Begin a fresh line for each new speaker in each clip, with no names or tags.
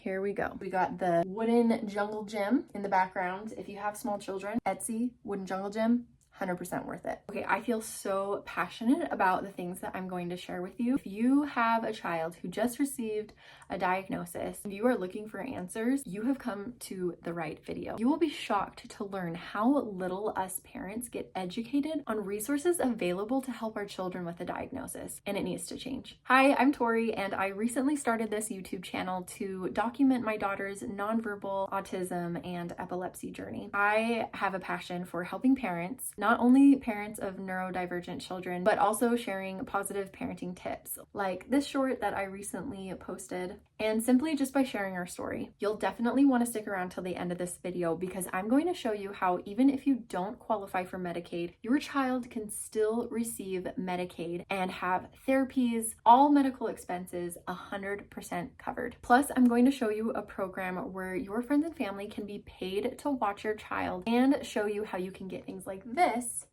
here we go. We got the wooden jungle gym in the background. If you have small children, Etsy, wooden jungle gym, 100% worth it. Okay, I feel so passionate about the things that I'm going to share with you. If you have a child who just received a diagnosis and you are looking for answers, you have come to the right video. You will be shocked to learn how little us parents get educated on resources available to help our children with a diagnosis, and it needs to change. Hi, I'm Tori, and I recently started this YouTube channel to document my daughter's nonverbal autism and epilepsy journey. I have a passion for helping parents, not only parents of neurodivergent children, but also sharing positive parenting tips like this short that I recently posted, and simply just by sharing our story. You'll definitely want to stick around till the end of this video because I'm going to show you how even if you don't qualify for Medicaid, your child can still receive Medicaid and have therapies, all medical expenses 100% covered. Plus, I'm going to show you a program where your friends and family can be paid to watch your child and show you how you can get things like this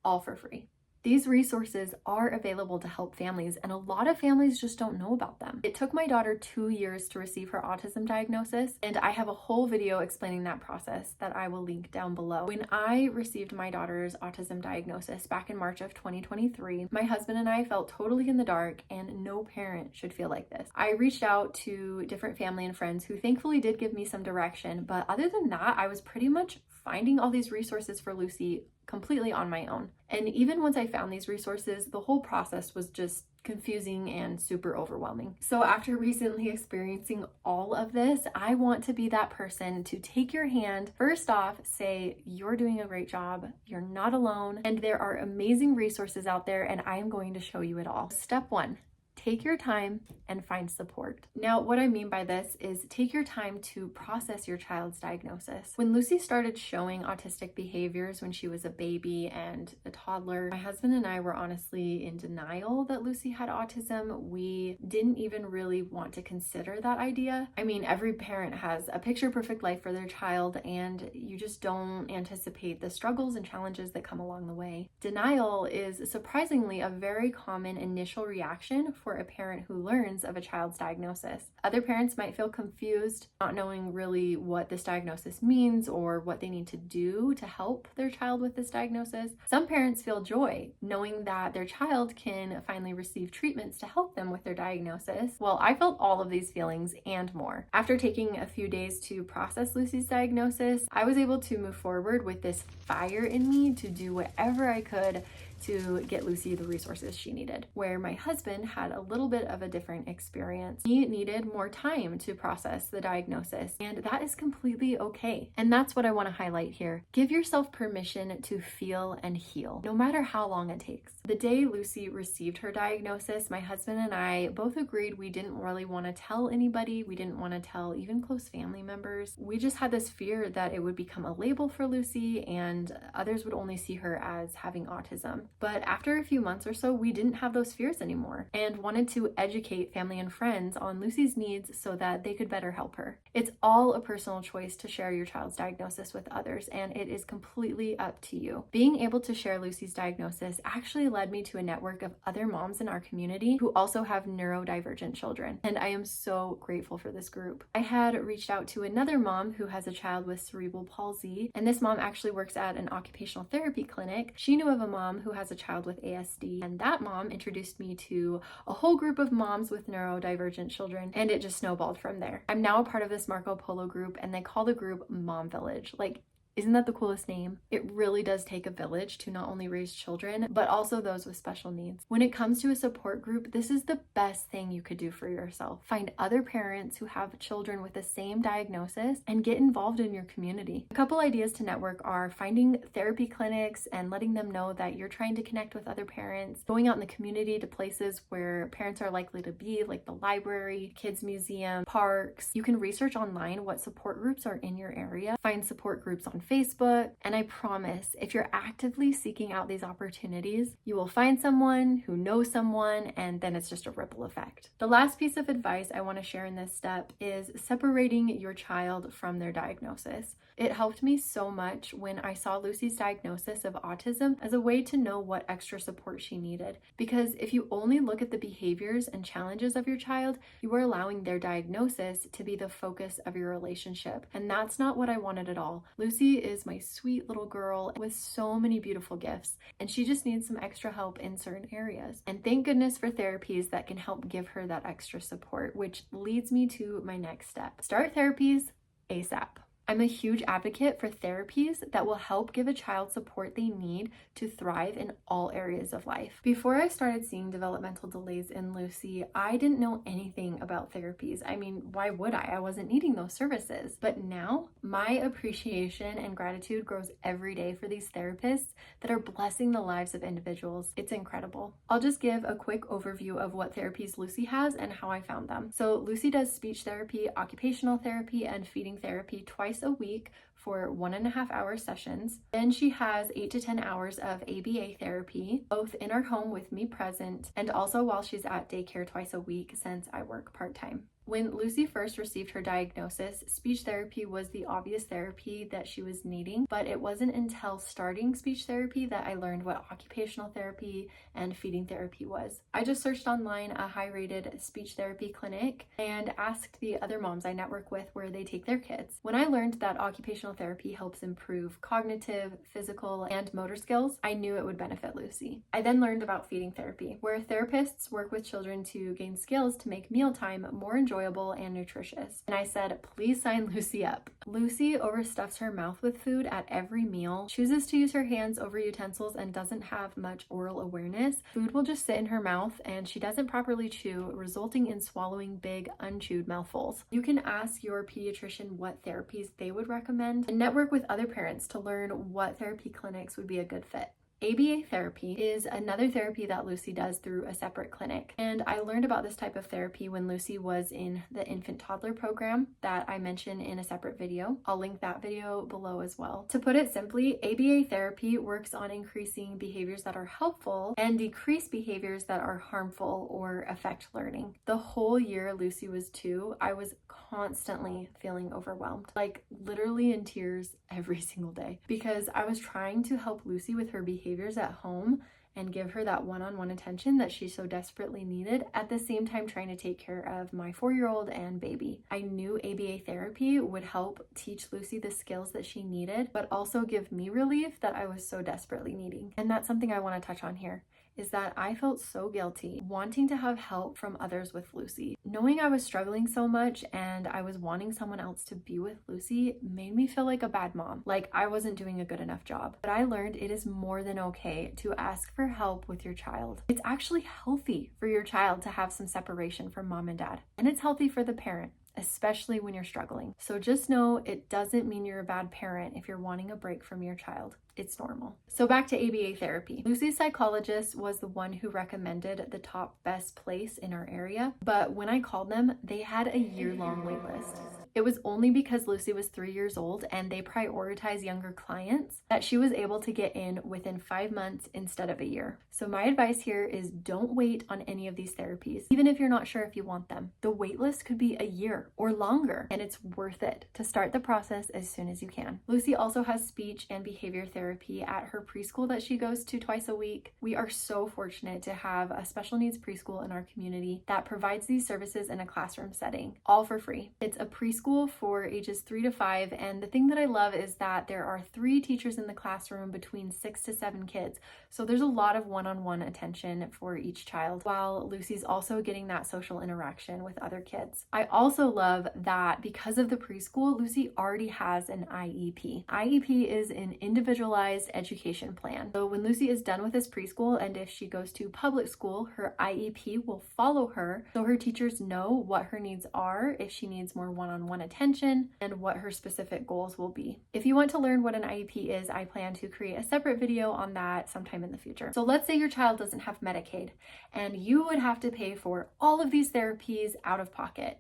all for free. These resources are available to help families, and a lot of families just don't know about them. It took my daughter 2 years to receive her autism diagnosis, and I have a whole video explaining that process that I will link down below. When I received my daughter's autism diagnosis back in March of 2023, my husband and I felt totally in the dark, and no parent should feel like this. I reached out to different family and friends who thankfully did give me some direction, but other than that, I was pretty much finding all these resources for Lucy completely on my own. And even once I found these resources, the whole process was just confusing and super overwhelming. So after recently experiencing all of this, I want to be that person to take your hand. First off, say, you're doing a great job, you're not alone, and there are amazing resources out there, and I am going to show you it all. Step 1. Take your time and find support. Now, what I mean by this is take your time to process your child's diagnosis. When Lucy started showing autistic behaviors when she was a baby and a toddler, my husband and I were honestly in denial that Lucy had autism. We didn't even really want to consider that idea. I mean, every parent has a picture-perfect life for their child, and you just don't anticipate the struggles and challenges that come along the way. Denial is surprisingly a very common initial reaction for a parent who learns of a child's diagnosis. Other parents might feel confused, not knowing really what this diagnosis means or what they need to do to help their child with this diagnosis. Some parents feel joy, knowing that their child can finally receive treatments to help them with their diagnosis. Well, I felt all of these feelings and more. After taking a few days to process Lucy's diagnosis, I was able to move forward with this fire in me to do whatever I could to get Lucy the resources she needed. Where my husband had a little bit of a different experience. He needed more time to process the diagnosis, and that is completely okay. And that's what I want to highlight here. Give yourself permission to feel and heal, no matter how long it takes. The day Lucy received her diagnosis, my husband and I both agreed we didn't really want to tell anybody. We didn't want to tell even close family members. We just had this fear that it would become a label for Lucy and others would only see her as having autism. But after a few months or so, we didn't have those fears anymore and wanted to educate family and friends on Lucy's needs so that they could better help her. It's all a personal choice to share your child's diagnosis with others, and it is completely up to you. Being able to share Lucy's diagnosis actually led me to a network of other moms in our community who also have neurodivergent children, and I am so grateful for this group. I had reached out to another mom who has a child with cerebral palsy, and this mom actually works at an occupational therapy clinic. She knew of a mom who has a child with ASD, and that mom introduced me to a whole group of moms with neurodivergent children, and it just snowballed from there. I'm now a part of this Marco Polo group, and they call the group Mom Village. Like, isn't that the coolest name? It really does take a village to not only raise children, but also those with special needs. When it comes to a support group, this is the best thing you could do for yourself. Find other parents who have children with the same diagnosis and get involved in your community. A couple ideas to network are finding therapy clinics and letting them know that you're trying to connect with other parents, going out in the community to places where parents are likely to be, like the library, kids museum, parks. You can research online what support groups are in your area. Find support groups on Facebook. And I promise, if you're actively seeking out these opportunities, you will find someone who knows someone, and then it's just a ripple effect. The last piece of advice I want to share in this step is separating your child from their diagnosis. It helped me so much when I saw Lucy's diagnosis of autism as a way to know what extra support she needed. Because if you only look at the behaviors and challenges of your child, you are allowing their diagnosis to be the focus of your relationship. And that's not what I wanted at all. Lucy is my sweet little girl with so many beautiful gifts, and she just needs some extra help in certain areas. And thank goodness for therapies that can help give her that extra support, which leads me to my next step. Start therapies ASAP. I'm a huge advocate for therapies that will help give a child support they need to thrive in all areas of life. Before I started seeing developmental delays in Lucy, I didn't know anything about therapies. I mean, why would I? I wasn't needing those services. But now my appreciation and gratitude grows every day for these therapists that are blessing the lives of individuals. It's incredible. I'll just give a quick overview of what therapies Lucy has and how I found them. So Lucy does speech therapy, occupational therapy, and feeding therapy twice a week for 1.5 hour sessions. Then she has 8 to 10 hours of ABA therapy, both in our home with me present and also while she's at daycare twice a week since I work part-time. When Lucy first received her diagnosis, speech therapy was the obvious therapy that she was needing, but it wasn't until starting speech therapy that I learned what occupational therapy and feeding therapy was. I just searched online a high-rated speech therapy clinic and asked the other moms I network with where they take their kids. When I learned that occupational therapy helps improve cognitive, physical, and motor skills, I knew it would benefit Lucy. I then learned about feeding therapy, where therapists work with children to gain skills to make mealtime more enjoyable and nutritious. And I said, please sign Lucy up. Lucy overstuffs her mouth with food at every meal, chooses to use her hands over utensils, and doesn't have much oral awareness. Food will just sit in her mouth and she doesn't properly chew, resulting in swallowing big, unchewed mouthfuls. You can ask your pediatrician what therapies they would recommend and network with other parents to learn what therapy clinics would be a good fit. ABA therapy is another therapy that Lucy does through a separate clinic. And I learned about this type of therapy when Lucy was in the infant toddler program that I mentioned in a separate video. I'll link that video below as well. To put it simply, ABA therapy works on increasing behaviors that are helpful and decrease behaviors that are harmful or affect learning. The whole year Lucy was 2, I was constantly feeling overwhelmed, like literally in tears every single day, because I was trying to help Lucy with her behaviors at home and give her that one-on-one attention that she so desperately needed, at the same time trying to take care of my 4-year-old and baby. I knew ABA therapy would help teach Lucy the skills that she needed, but also give me relief that I was so desperately needing. And that's something I want to touch on here, is that I felt so guilty wanting to have help from others with Lucy. Knowing I was struggling so much and I was wanting someone else to be with Lucy made me feel like a bad mom, like I wasn't doing a good enough job. But I learned it is more than okay to ask for help with your child. It's actually healthy for your child to have some separation from mom and dad, and it's healthy for the parent, especially when you're struggling. So just know it doesn't mean you're a bad parent if you're wanting a break from your child. It's normal. So back to ABA therapy. Lucy's psychologist was the one who recommended the top best place in our area, but when I called them, they had a year-long wait list. It was only because Lucy was 3 years old and they prioritize younger clients that she was able to get in within 5 months instead of a year. So my advice here is don't wait on any of these therapies, even if you're not sure if you want them. The wait list could be a year or longer, and it's worth it to start the process as soon as you can. Lucy also has speech and behavior therapy at her preschool that she goes to twice a week. We are so fortunate to have a special needs preschool in our community that provides these services in a classroom setting, all for free. It's a preschool for ages 3 to 5, and the thing that I love is that there are 3 teachers in the classroom between 6 to 7 kids, so there's a lot of one-on-one attention for each child, while Lucy's also getting that social interaction with other kids. I also love that because of the preschool, Lucy already has an IEP. IEP is an individualized education plan. So when Lucy is done with this preschool, and if she goes to public school, her IEP will follow her, so her teachers know what her needs are, if she needs more one-on-one attention, and what her specific goals will be. If you want to learn what an IEP is, I plan to create a separate video on that sometime in the future. So let's say your child doesn't have Medicaid and you would have to pay for all of these therapies out of pocket.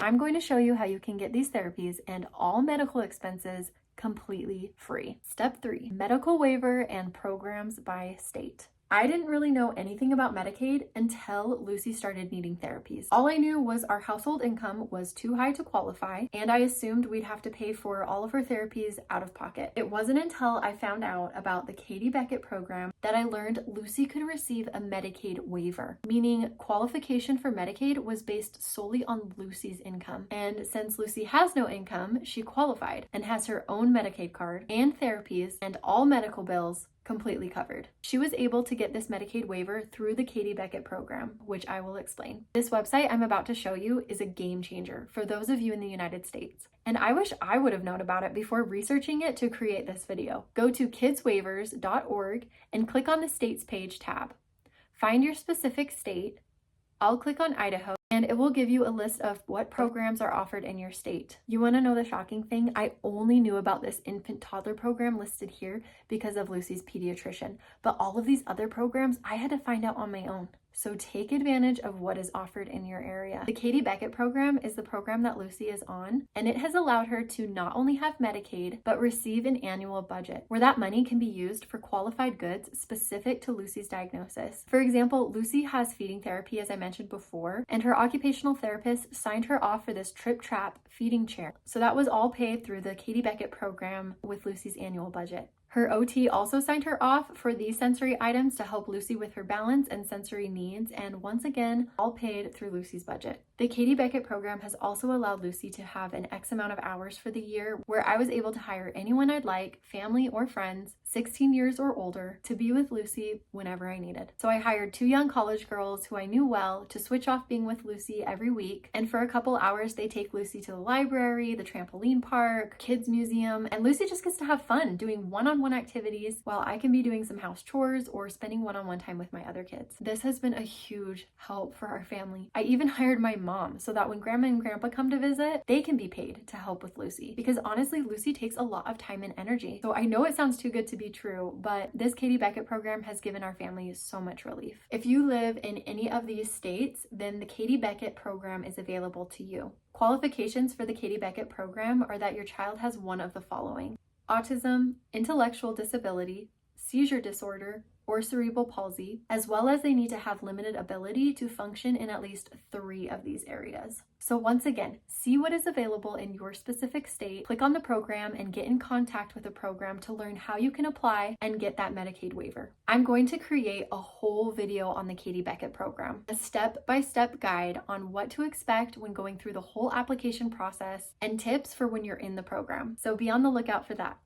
I'm going to show you how you can get these therapies and all medical expenses completely free. Step 3, medical waiver and programs by state. I didn't really know anything about Medicaid until Lucy started needing therapies. All I knew was our household income was too high to qualify, and I assumed we'd have to pay for all of her therapies out of pocket. It wasn't until I found out about the Katie Beckett program that I learned Lucy could receive a Medicaid waiver, meaning qualification for Medicaid was based solely on Lucy's income. And since Lucy has no income, she qualified and has her own Medicaid card and therapies and all medical bills completely covered. She was able to get this Medicaid waiver through the Katie Beckett program, which I will explain. This website I'm about to show you is a game changer for those of you in the United States. And I wish I would have known about it before researching it to create this video. Go to kidswaivers.org and click on the States page tab. Find your specific state. I'll click on Idaho, and it will give you a list of what programs are offered in your state. You want to know the shocking thing? I only knew about this infant toddler program listed here because of Lucy's pediatrician, but all of these other programs I had to find out on my own. So take advantage of what is offered in your area. The Katie Beckett program is the program that Lucy is on, and it has allowed her to not only have Medicaid, but receive an annual budget where that money can be used for qualified goods specific to Lucy's diagnosis. For example, Lucy has feeding therapy, as I mentioned before, and her occupational therapist signed her off for this Trip Trap feeding chair. So that was all paid through the Katie Beckett program with Lucy's annual budget. Her OT also signed her off for these sensory items to help Lucy with her balance and sensory needs, and once again, all paid through Lucy's budget. The Katie Beckett program has also allowed Lucy to have an X amount of hours for the year where I was able to hire anyone I'd like, family or friends, 16 years or older, to be with Lucy whenever I needed. So I hired 2 young college girls who I knew well to switch off being with Lucy every week, and for a couple hours they take Lucy to the library, the trampoline park, kids museum, and Lucy just gets to have fun doing one-on-one activities while I can be doing some house chores or spending one-on-one time with my other kids. This has been a huge help for our family. I even hired my mom so that when grandma and grandpa come to visit, they can be paid to help with Lucy, because honestly, Lucy takes a lot of time and energy. So I know it sounds too good to be true, but this Katie Beckett program has given our family so much relief. If you live in any of these states, then the Katie Beckett program is available to you. Qualifications for the Katie Beckett program are that your child has one of the following: autism, intellectual disability, seizure disorder, or cerebral palsy, as well as they need to have limited ability to function in at least 3 of these areas. So once again, see what is available in your specific state, click on the program and get in contact with the program to learn how you can apply and get that Medicaid waiver. I'm going to create a whole video on the Katie Beckett program, a step-by-step guide on what to expect when going through the whole application process and tips for when you're in the program. So be on the lookout for that.